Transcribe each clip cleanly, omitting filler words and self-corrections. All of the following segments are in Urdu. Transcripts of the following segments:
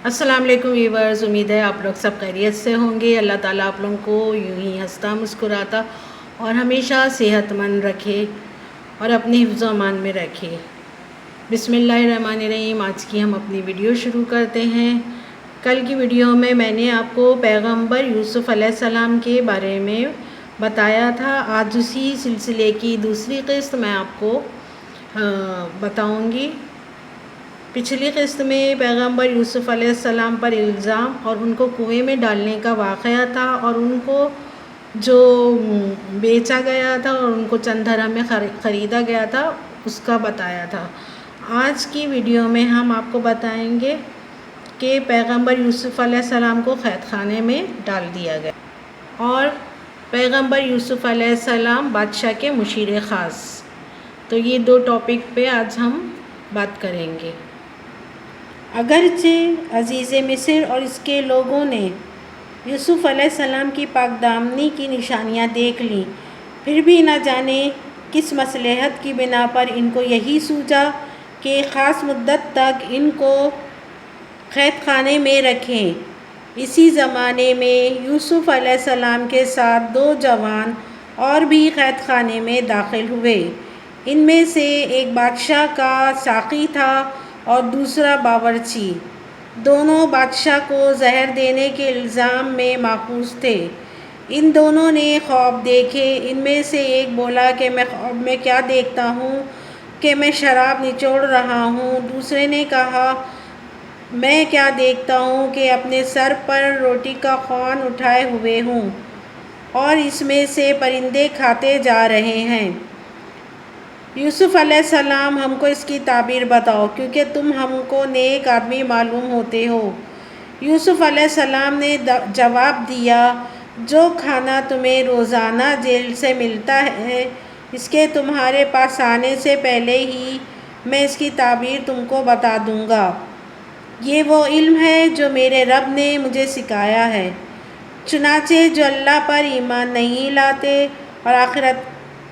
السلام علیکم ویورز، امید ہے آپ لوگ سب خیریت سے ہوں گے۔ اللہ تعالیٰ آپ لوگوں کو یوں ہی ہنستا مسکراتا اور ہمیشہ صحت مند رکھے اور اپنے حفظ و امان میں رکھے۔ بسم اللہ الرحمن الرحیم۔ آج کی ہم اپنی ویڈیو شروع کرتے ہیں۔ کل کی ویڈیو میں نے آپ کو پیغمبر یوسف علیہ السلام کے بارے میں بتایا تھا۔ آج اسی سلسلے کی دوسری قسط میں آپ کو بتاؤں گی۔ پچھلی قسط میں پیغمبر یوسف علیہ السلام پر الزام اور ان کو کنویں میں ڈالنے کا واقعہ تھا، اور ان کو جو بیچا گیا تھا اور ان کو چند درہم میں خریدا گیا تھا اس کا بتایا تھا۔ آج کی ویڈیو میں ہم آپ کو بتائیں گے کہ پیغمبر یوسف علیہ السلام کو قید خانے میں ڈال دیا گیا اور پیغمبر یوسف علیہ السلام بادشاہ کے مشیر خاص۔ تو یہ دو ٹاپک پہ آج ہم بات کریں گے۔ اگرچہ عزیز مصر اور اس کے لوگوں نے یوسف علیہ السلام کی پاک دامنی کی نشانیاں دیکھ لیں، پھر بھی نہ جانے کس مصلحت کی بنا پر ان کو یہی سوچا کہ ایک خاص مدت تک ان کو قید خانے میں رکھیں۔ اسی زمانے میں یوسف علیہ السلام کے ساتھ دو جوان اور بھی قید خانے میں داخل ہوئے۔ ان میں سے ایک بادشاہ کا ساقی تھا اور دوسرا باورچی۔ دونوں بادشاہ کو زہر دینے کے الزام میں ماخوذ تھے۔ ان دونوں نے خواب دیکھے۔ ان میں سے ایک بولا کہ میں خواب میں کیا دیکھتا ہوں کہ میں شراب نچوڑ رہا ہوں۔ دوسرے نے کہا میں کیا دیکھتا ہوں کہ اپنے سر پر روٹی کا خوان اٹھائے ہوئے ہوں اور اس میں سے پرندے کھاتے جا رہے ہیں۔ یوسف علیہ السلام ہم کو اس کی تعبیر بتاؤ، کیونکہ تم ہم کو نیک آدمی معلوم ہوتے ہو۔ یوسف علیہ السلام نے جواب دیا، جو کھانا تمہیں روزانہ جیل سے ملتا ہے، اس کے تمہارے پاس آنے سے پہلے ہی میں اس کی تعبیر تم کو بتا دوں گا۔ یہ وہ علم ہے جو میرے رب نے مجھے سکھایا ہے۔ چنانچہ جو اللہ پر ایمان نہیں لاتے اور آخرت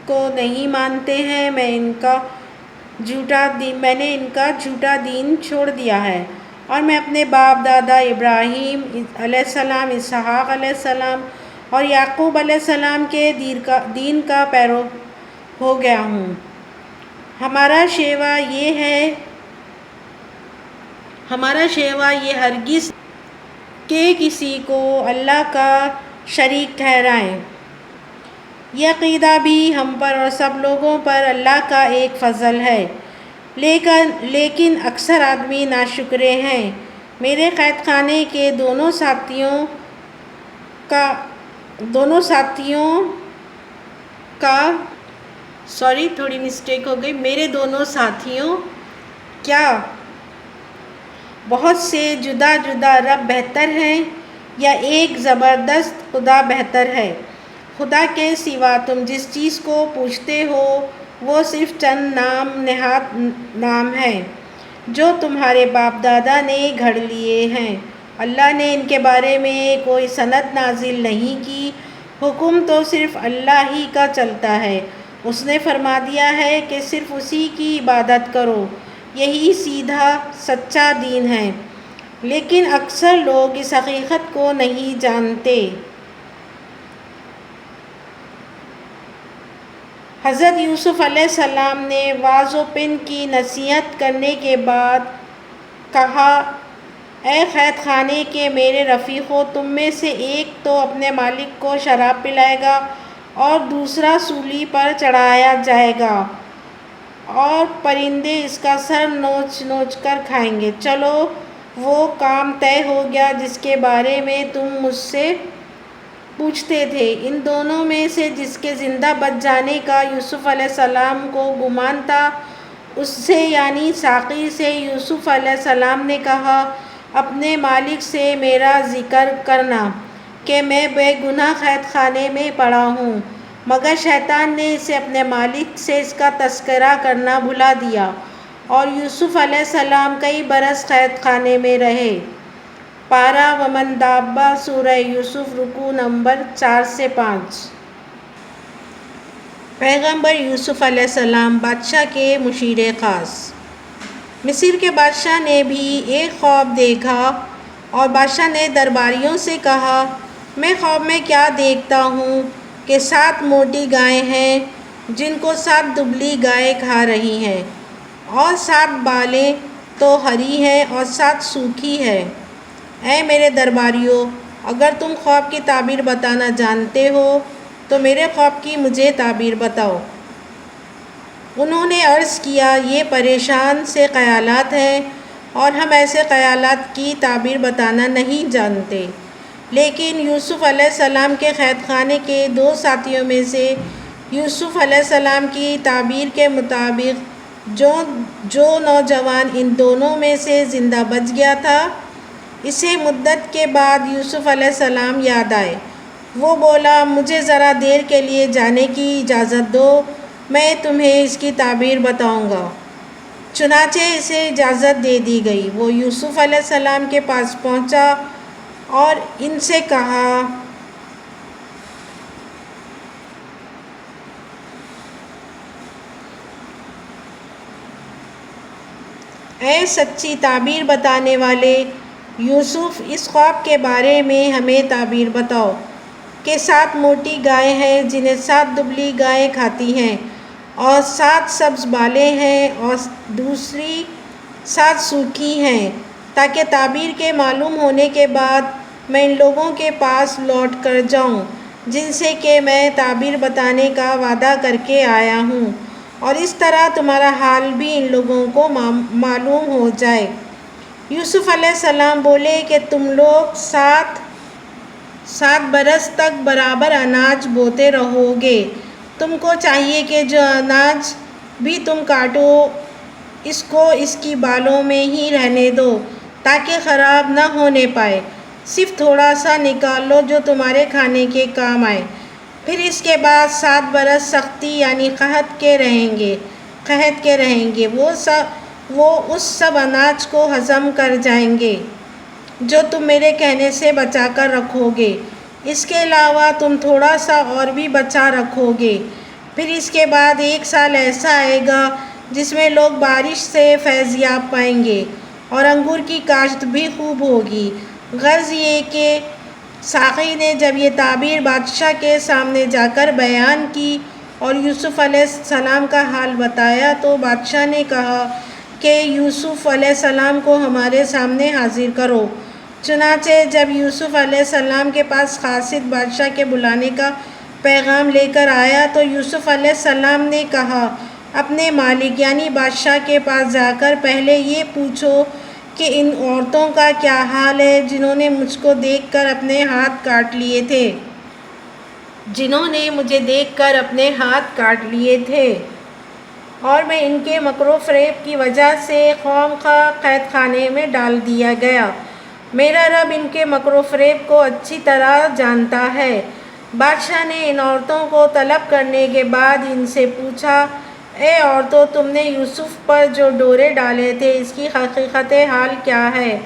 کو نہیں مانتے ہیں، میں نے ان کا جھوٹا دین چھوڑ دیا ہے، اور میں اپنے باپ دادا ابراہیم علیہ السلام، اسحاق علیہ السلام اور یعقوب علیہ السلام کے دین کا پیرو ہو گیا ہوں۔ ہمارا شیوا یہ ہرگز کہ کسی کو اللہ کا شریک ٹھہرائیں۔ یہ عقیدہ بھی ہم پر اور سب لوگوں پر اللہ کا ایک فضل ہے، لیکن اکثر آدمی ناشکرے ہیں۔ میرے قید خانے کے دونوں ساتھیوں کیا بہت سے جدا جدا رب بہتر ہیں، یا ایک زبردست خدا بہتر ہے؟ خدا کے سوا تم جس چیز کو پوجتے ہو وہ صرف چند نام نام ہیں جو تمہارے باپ دادا نے گھڑ لیے ہیں۔ اللہ نے ان کے بارے میں کوئی سند نازل نہیں کی، حکم تو صرف اللہ ہی کا چلتا ہے۔ اس نے فرما دیا ہے کہ صرف اسی کی عبادت کرو، یہی سیدھا سچا دین ہے، لیکن اکثر لوگ اس حقیقت کو نہیں جانتے۔ حضرت یوسف علیہ السلام نے واعظ و پن کی نصیحت کرنے کے بعد کہا، اے قید خانے کے میرے رفیقو، تم میں سے ایک تو اپنے مالک کو شراب پلائے گا اور دوسرا سولی پر چڑھایا جائے گا، اور پرندے اس کا سر نوچ نوچ کر کھائیں گے۔ چلو وہ کام طے ہو گیا جس کے بارے میں تم مجھ سے پوچھتے تھے۔ ان دونوں میں سے جس کے زندہ بچ جانے کا یوسف علیہ السلام کو گمان تھا، اس سے یعنی ساقی سے یوسف علیہ السلام نے کہا، اپنے مالک سے میرا ذکر کرنا کہ میں بے گناہ قید خانے میں پڑا ہوں۔ مگر شیطان نے اسے اپنے مالک سے اس کا تذکرہ کرنا بھلا دیا، اور یوسف علیہ السلام کئی برس قید خانے میں رہے۔ پارہ ومن دابہ، سورہ یوسف، رکوع نمبر 4 سے 5۔ پیغمبر یوسف علیہ السلام بادشاہ کے مشیر خاص۔ مصر کے بادشاہ نے بھی ایک خواب دیکھا اور بادشاہ نے درباریوں سے کہا، میں خواب میں کیا دیکھتا ہوں کہ 7 موٹی گائیں ہیں جن کو 7 دبلی گائیں کھا رہی ہیں، اور 7 بالیں تو ہری ہیں اور 7 سوکھی ہیں۔ اے میرے درباریوں، اگر تم خواب کی تعبیر بتانا جانتے ہو تو میرے خواب کی مجھے تعبیر بتاؤ۔ انہوں نے عرض کیا، یہ پریشان سے خیالات ہیں اور ہم ایسے خیالات کی تعبیر بتانا نہیں جانتے۔ لیکن یوسف علیہ السلام کے قید خانے کے 2 ساتھیوں میں سے یوسف علیہ السلام کی تعبیر کے مطابق جو نوجوان ان دونوں میں سے زندہ بچ گیا تھا، اسے مدت کے بعد یوسف علیہ السلام یاد آئے۔ وہ بولا، مجھے ذرا دیر کے لیے جانے کی اجازت دو، میں تمہیں اس کی تعبیر بتاؤں گا۔ چنانچہ اسے اجازت دے دی گئی۔ وہ یوسف علیہ السلام کے پاس پہنچا اور ان سے کہا، اے سچی تعبیر بتانے والے یوسف، اس خواب کے بارے میں ہمیں تعبیر بتاؤ کہ 7 موٹی گائیں ہیں جنہیں 7 دبلی گائیں کھاتی ہیں، اور 7 سبز بالیں ہیں اور دوسری 7 سوکھی ہیں، تاکہ تعبیر کے معلوم ہونے کے بعد میں ان لوگوں کے پاس لوٹ کر جاؤں جن سے کہ میں تعبیر بتانے کا وعدہ کر کے آیا ہوں، اور اس طرح تمہارا حال بھی ان لوگوں کو معلوم ہو جائے۔ یوسف علیہ السلام بولے کہ تم لوگ 7 برس تک برابر اناج بوتے رہو گے۔ تم کو چاہیے کہ جو اناج بھی تم کاٹو اس کو اس کی بالوں میں ہی رہنے دو تاکہ خراب نہ ہونے پائے، صرف تھوڑا سا نکال لو جو تمہارے کھانے کے کام آئے۔ پھر اس کے بعد 7 برس سختی یعنی قحط کے رہیں گے، وہ اس سب اناج کو ہضم کر جائیں گے جو تم میرے کہنے سے بچا کر رکھو گے۔ اس کے علاوہ تم تھوڑا سا اور بھی بچا رکھو گے۔ پھر اس کے بعد 1 سال ایسا آئے گا جس میں لوگ بارش سے فیض یاب پائیں گے اور انگور کی کاشت بھی خوب ہوگی۔ غرض یہ کہ ساقی نے جب یہ تعبیر بادشاہ کے سامنے جا کر بیان کی اور یوسف علیہ السلام کا حال بتایا تو بادشاہ نے کہا کہ یوسف علیہ السلام کو ہمارے سامنے حاضر کرو۔ چنانچہ جب یوسف علیہ السلام کے پاس قاصد بادشاہ کے بلانے کا پیغام لے کر آیا تو یوسف علیہ السلام نے کہا، اپنے مالک یعنی بادشاہ کے پاس جا کر پہلے یہ پوچھو کہ ان عورتوں کا کیا حال ہے جنہوں نے مجھ کو دیکھ کر اپنے ہاتھ کاٹ لیے تھے اور میں ان کے مکر و فریب کی وجہ سے خواہ قید خانے میں ڈال دیا گیا۔ میرا رب ان کے مکر و فریب کو اچھی طرح جانتا ہے۔ بادشاہ نے ان عورتوں کو طلب کرنے کے بعد ان سے پوچھا، اے عورتوں، تم نے یوسف پر جو ڈورے ڈالے تھے اس کی حقیقت حال کیا ہے؟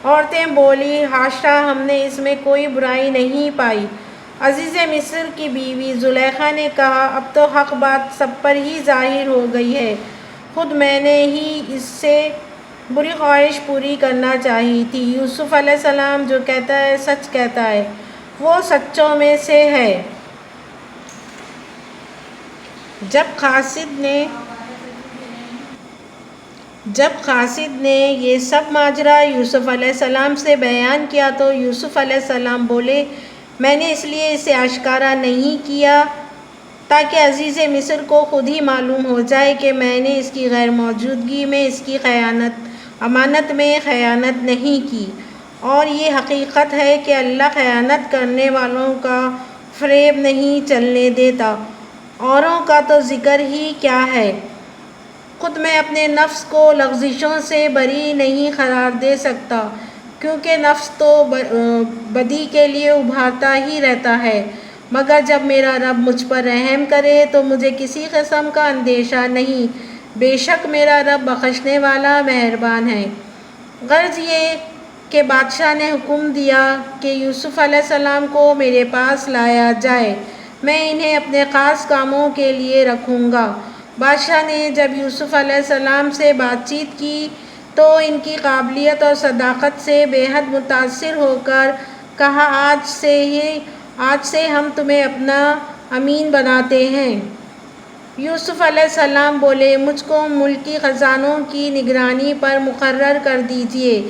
عورتیں بولی، حاشا، ہم نے اس میں کوئی برائی نہیں پائی۔ عزیز مصر کی بیوی زلیخا نے کہا، اب تو حق بات سب پر ہی ظاہر ہو گئی ہے، خود میں نے ہی اس سے بری خواہش پوری کرنا چاہی تھی۔ یوسف علیہ السلام جو کہتا ہے سچ کہتا ہے، وہ سچوں میں سے ہے۔ جب قاصد نے یہ سب ماجرا یوسف علیہ السلام سے بیان کیا تو یوسف علیہ السلام بولے، میں نے اس لیے اسے آشکارا نہیں کیا تاکہ عزیز مصر کو خود ہی معلوم ہو جائے کہ میں نے اس کی غیر موجودگی میں اس کی امانت میں خیانت نہیں کی، اور یہ حقیقت ہے کہ اللہ خیانت کرنے والوں کا فریب نہیں چلنے دیتا۔ اوروں کا تو ذکر ہی کیا ہے، خود میں اپنے نفس کو لغزشوں سے بری نہیں قرار دے سکتا، کیونکہ نفس تو بدی کے لیے ابھارتا ہی رہتا ہے، مگر جب میرا رب مجھ پر رحم کرے تو مجھے کسی قسم کا اندیشہ نہیں، بے شک میرا رب بخشنے والا مہربان ہے۔ غرض یہ کہ بادشاہ نے حکم دیا کہ یوسف علیہ السلام کو میرے پاس لایا جائے، میں انہیں اپنے خاص کاموں کے لیے رکھوں گا۔ بادشاہ نے جب یوسف علیہ السلام سے بات چیت کی تو ان کی قابلیت اور صداقت سے بے حد متاثر ہو کر کہا آج سے ہم تمہیں اپنا امین بناتے ہیں۔ یوسف علیہ السلام بولے مجھ کو ملکی خزانوں کی نگرانی پر مقرر کر دیجئے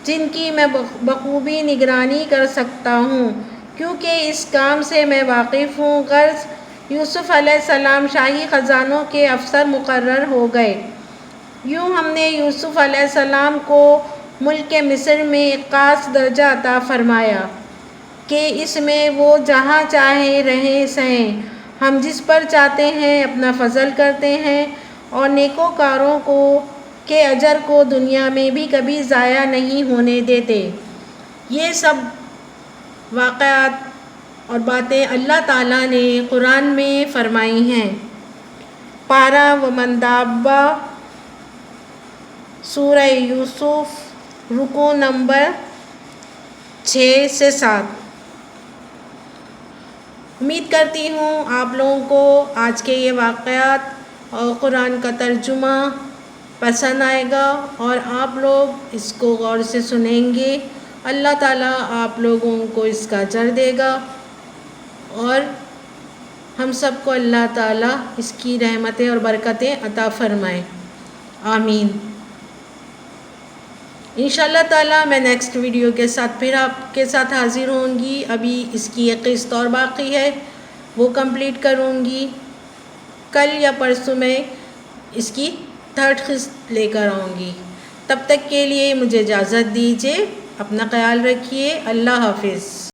جن کی میں بخوبی نگرانی کر سکتا ہوں کیونکہ اس کام سے میں واقف ہوں۔ غرض یوسف علیہ السلام شاہی خزانوں کے افسر مقرر ہو گئے۔ یوں ہم نے یوسف علیہ السلام کو ملک مصر میں ایک خاص درجہ عطا فرمایا کہ اس میں وہ جہاں چاہیں رہیں سہیں۔ ہم جس پر چاہتے ہیں اپنا فضل کرتے ہیں اور نیکوکاروں کے اجر کو دنیا میں بھی کبھی ضائع نہیں ہونے دیتے۔ یہ سب واقعات اور باتیں اللہ تعالیٰ نے قرآن میں فرمائی ہیں۔ پارہ ومن دابہ، سورہ یوسف، رکوع نمبر 6 سے 7۔ امید کرتی ہوں آپ لوگوں کو آج کے یہ واقعات اور قرآن کا ترجمہ پسند آئے گا اور آپ لوگ اس کو غور سے سنیں گے۔ اللہ تعالیٰ آپ لوگوں کو اس کا اجر دے گا اور ہم سب کو اللہ تعالیٰ اس کی رحمتیں اور برکتیں عطا فرمائیں، آمین۔ انشاءاللہ تعالیٰ میں نیکسٹ ویڈیو کے ساتھ پھر آپ کے ساتھ حاضر ہوں گی۔ ابھی اس کی ایک قسط اور باقی ہے، وہ کمپلیٹ کروں گی۔ کل یا پرسوں میں اس کی 3rd قسط لے کر آؤں گی۔ تب تک کے لیے مجھے اجازت دیجیے، اپنا خیال رکھیے، اللہ حافظ۔